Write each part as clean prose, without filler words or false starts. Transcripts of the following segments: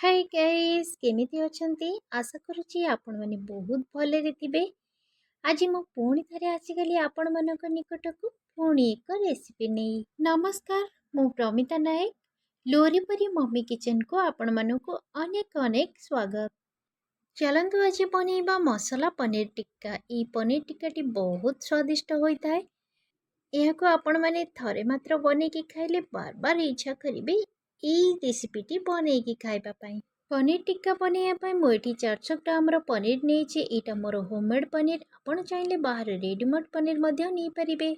Hi guys केमिति अछंती आशा करूची आपण माने बहुत भले थिबे। आज मु पुणी थरे आसीगली आपण मनक निकटकू पुणी एक रेसिपी नहीं। नमस्कार, मु प्रमिता नायक लोरीपरी मम्मी किचन को आपण मनक अनेक अनेक स्वागत। चलंतु आज बनेबा मसाला पनीर टिक्का। ई पनीर टिक्का टी बहुत स्वादिष्ट होइताय। एहाको आपण माने थरे मात्र बनेकी खाइले बार बार इच्छा करिबे ई रेसिपी टी बनेकी खाइबा पई। पनीर टिक्का बनैया मुझे 400 ग्राम पनीर नहीं। यहाँ मोर होममेड पनीर। आपण चाहिए बाहर रेडीमेड पनीर नहीं पारे।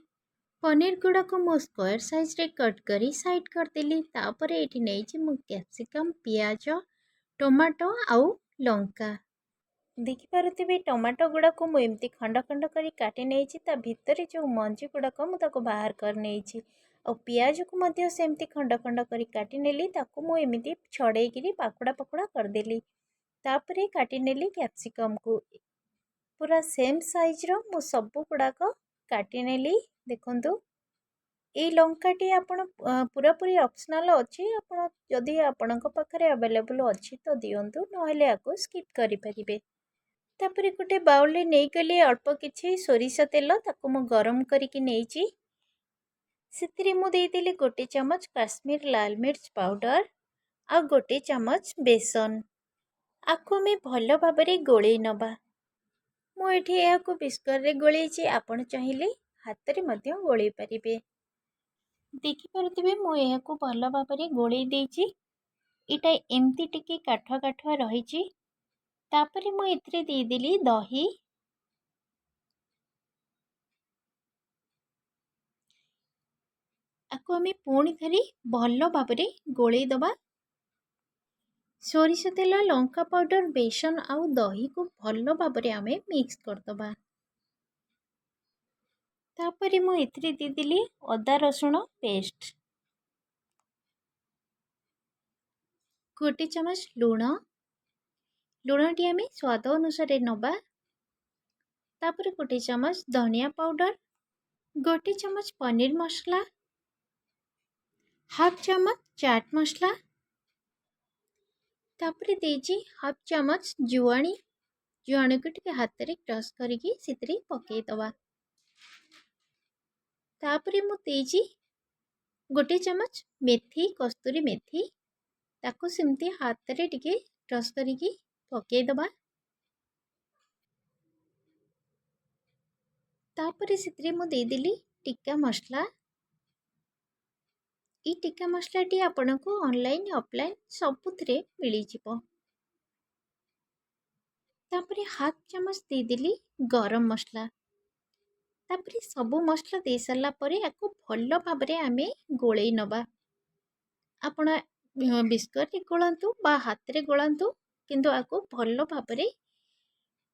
पनीर गुड़ाक मो स्क्वायर साइज रे कट करी साइड करदेली। तापर ये नहीं मु कैप्सिकम पियाज टमाटो आउ लंका देखिपे टमाटो गुड़ाक मुझे खंड खंड कर काटी नहीं। भितर जो मंजी गुड़ाक मुझे बाहर कर नहीं। और पियाज को सेमती खंड खंड कर काटी नेली। मुझे छड़े पाकुड़ा पाकुड़ा करदेली। तापरे काटी नेली कैप्सिकम को पूरा सेम साइज रो मु सब गुड़ाक काटी नेली। देखंतु ये लंकाटी आपण पूरा पूरी ऑप्शनल अच्छी। आपण जदि आपणक पाखरे अवेलेबल अच्छी तो दियंतु, नहेले आको स्किप करि परिबे। तापरे गोटे बाउल रे नै गली अल्प किछि सोरिष तेल ताको मु गरम करिकि नेइछि। सेतिरे मु देइदेली गोटे चमच काश्मीर लाल मिर्च पाउडर आ गोटे चमच बेसन। आको में भल भाबरे गोळेई नबा। मु एठी याको बिस्कर रे गोळेइछि, आपण चाहिए हाथ रे मध्य गोळेई परिबे। देखि परथिबे मु याको भल भाबरे गोळेई देइछि। इटा एमती टिके काठुआ काठुआ रहिछि। तापरे मु एथिरे देइदेली दही। आको आमे पुणी थरी भल भाबरे गोळेई दबा। सोरिष तेल लंका पाउडर बेसन आउ दही को भल भाबरे आमे मिक्स करदबा। तापरे मु एथिरे देइदेली अदा रसुण पेस्ट, गोटे चमच लुण। लुण टी आमे स्वाद अनुसार नबा। तापरे गोटे चमच धनिया पाउडर, गोटे चमच पनीर मसला, हाफ चमच चाट मसला। तापरे देजी हाफ चमच जुआणी। जुआणी को टिके हाथ रे क्रश करिकी सितरे पकेई दबा। तापरे मु देजी गोटे चमच मेथी, कस्तूरी मेथी। ताको सिमती हाथ रे टिके क्रश करिकी पकेई दबा। तापरे सितरे मु देदेली टिक्का मसला। ई टिक्का मसला टी आपनको ऑनलाइन ऑफलाइन सबुथरे मिली जिवो। तापरे हाफ चमच देदेली गरम मसला। तापरे सबु मसला दे सारला परे याको भल भाबरे आमे गोळेई नबा। आपण बिस्कर रे गोळंतु बा हाथ रे गोळंतु, किंतु आको भल भाबरे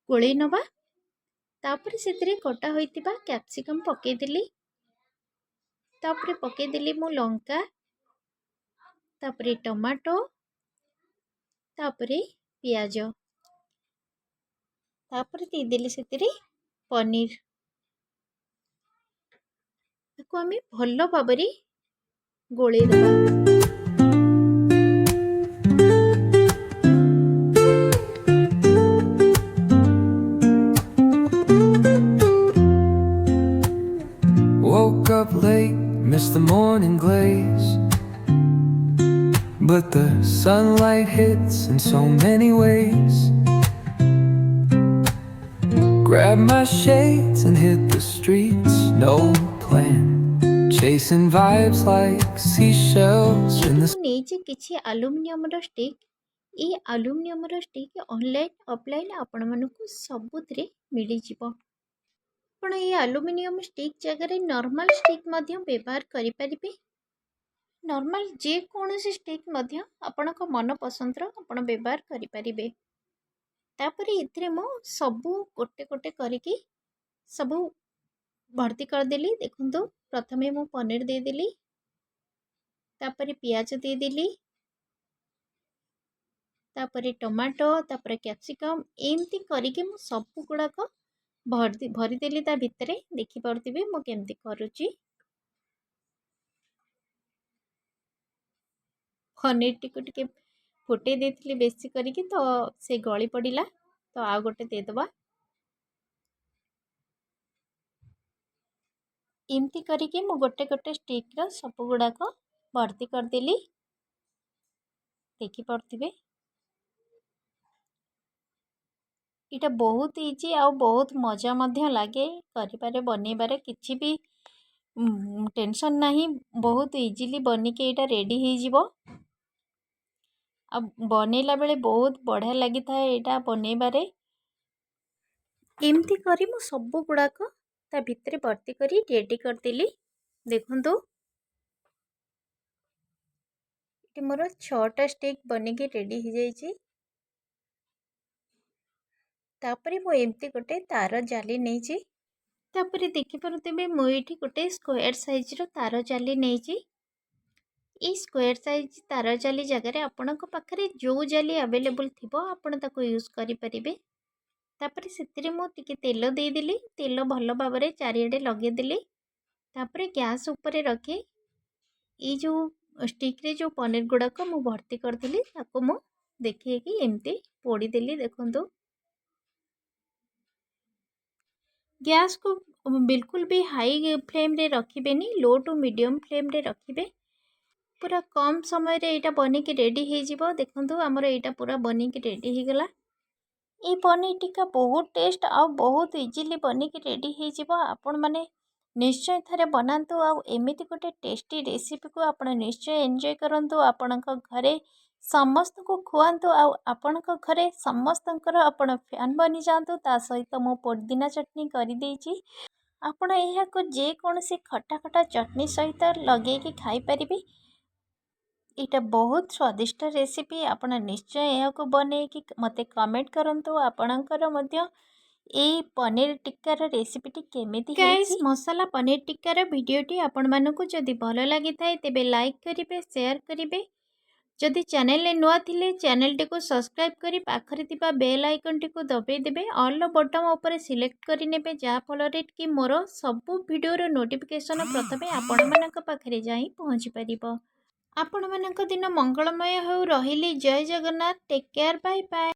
गोळेई नबा। तापरे सेतिरे कटा होइतिबा कैप्सिकम पकेई देली। तापरे पकेई देली मु लंका। तापरे टमाटो, तापरे पियाज। तापरे देदेली सेतिरे पनीर। ताको आमे भल भाबरे गोळेई दबा। Woke up late, missed the morning glaze, but the sunlight hits in so many ways. Grabbed my shades and hit the streets, no plan, chasing vibes like seashells in the नेइछि किछि aluminium रो stick. ई aluminium रो stick online offline आपण मानकु सबुथरे मिली जिवो। आपण ये aluminium stick जगह normal stick मध्य व्यवहार करि परिबे। Normal जे कोनोसी स्टिक मध्य आपणक मन पसंद रो आपण व्यवहार करि परिबे। तापरे इथरे मो सबु गोटे गोटे करिकी सबु भर्ती कर देली। देखंतु प्रथमे मु पनीर दे देली। तापरे पियाज दे देली। तापरे टमाटो, तापरे कैप्सिकम एमती करिके मु सबु गुड़ाक भरी देली ता भितरे। देखि पारुथिबे मु केमती करूची। पनीर टिके ଫୁଟେଇ ଦେଇଥିଲି ବେଶୀ କରିକି, ତ ସେ ଗଳି ପଡ଼ିଲା। ତ ଆଉ ଗୋଟେ ଦେଇଦେବା। ଏମିତି କରିକି ମୁଁ ଗୋଟେ ଗୋଟେ ଷ୍ଟିକ୍ର ସବୁ ଗୁଡ଼ାକ ଭର୍ତ୍ତି କରିଦେଲି। ଦେଖିପାରୁଥିବେ ଏଇଟା ବହୁତ ଇଜି ଆଉ ବହୁତ ମଜା ମଧ୍ୟ ଲାଗେ କରିବାରେ, ବନେଇବାରେ କିଛି ବି ଟେନସନ୍ ନାହିଁ। ବହୁତ ଇଜିଲି ବନିକି ଏଇଟା ରେଡ଼ି ହେଇଯିବ। ଆଉ ବନେଇଲା ବେଳେ ବହୁତ ବଢ଼ିଆ ଲାଗିଥାଏ ଏଇଟା ବନେଇବାରେ। ଏମିତି କରି ମୁଁ ସବୁ ଗୁଡ଼ାକ ତା ଭିତରେ ଭର୍ତ୍ତି କରି ରେଡ଼ି କରିଦେଲି। ଦେଖନ୍ତୁ ଏଠି ମୋର 6ଟା ଷ୍ଟିକ୍ ବନିକି ରେଡ଼ି ହେଇଯାଇଛି। ତାପରେ ମୁଁ ଏମିତି ଗୋଟେ ତାର ଜାଲି ନେଇଛି। ତାପରେ ଦେଖିପାରୁଥିବେ ମୁଁ ଏଇଠି ଗୋଟେ ସ୍କୋୟାର ସାଇଜ୍ର ତାର ଜାଲି ନେଇଛି। এই ସ୍କୋୟାର ସାଇଜ୍ ତାର ଜାଲି ଜାଗାରେ ଆପଣଙ୍କ ପାଖରେ ଯେଉଁ ଜାଲି ଆଭେଲେବୁଲ୍ ଥିବ ଆପଣ ତାକୁ ୟୁଜ୍ କରିପାରିବେ। ତାପରେ ସେଥିରେ ମୁଁ ଟିକେ ତେଲ ଦେଇଦେଲି। ତେଲ ଭଲ ଭାବରେ ଚାରିଆଡ଼େ ଲଗେଇଦେଲି। ତାପରେ ଗ୍ୟାସ୍ ଉପରେ ରଖି ଏଇ ଯେଉଁ ଷ୍ଟିକ୍ରେ ଯେଉଁ ପନିର ଗୁଡ଼ାକ ମୁଁ ଭର୍ତ୍ତି କରିଥିଲି ତାକୁ ମୁଁ ଦେଖେଇକି ଏମିତି ପୋଡ଼ିଦେଲି। ଦେଖନ୍ତୁ ଗ୍ୟାସ୍କୁ ବିଲକୁଲ ବି ହାଇ ଫ୍ଲେମ୍ରେ ରଖିବେନି, ଲୋ ଟୁ ମିଡ଼ିୟମ୍ ଫ୍ଲେମ୍ରେ ରଖିବେ। पूरा कम समय रे एटा बनिकी रेडी ହେଇଯିବ। देखंतु हमर एटा पूरा बनिकी रेडी ହେଇगला। ए पनीर टिक्का बहुत टेस्ट आ बहुत इजीली बनिकी रेडी ହେଇଯିବ। आपण माने निश्चय थरे बनांतु आ एमिति गोटे टेस्टी रेसिपी को आपण निश्चय एंजॉय करंतु। आपणक घरे समस्त को खुआंतु आ आपणक घरे समस्तंकर आपण फैन बनी जांतु। ता सहित मो पुदीना चटनी करि देछि। आपण एहा को जे कोनसी खट्टा खट्टा चटनी सहित लगेकी खाई परिबे। एटा बहुत स्वादिष्ट रेसिपी। आपण निश्चय यह को बनेकी मते कमेंट करंतु। आपणकर मध्य ए पनीर टिक्कार रेसिपीटी केमिति गाइस मसाला पनीर टिक्कार वीडियोटी आपण मानकु जदि भलो लागि थाए तेबे लाइक करिवे, शेयर करिवे। जदि चैनल ने नुआ थिले चैनल को सब्सक्राइब करी पाखरे थिबा बेल आइकन टी को दबाई देबे। ऑल बटन ऊपर सिलेक्ट करि नेबे जा फलरे कि मोर सब वीडियो रो नोटिफिकेशन प्रथमे आपण मानक पाखरे जाई पहुंची परिबो। आपण मानक दिन मंगलमय हो। रहिली जय Jagannath. Take care. Bye bye.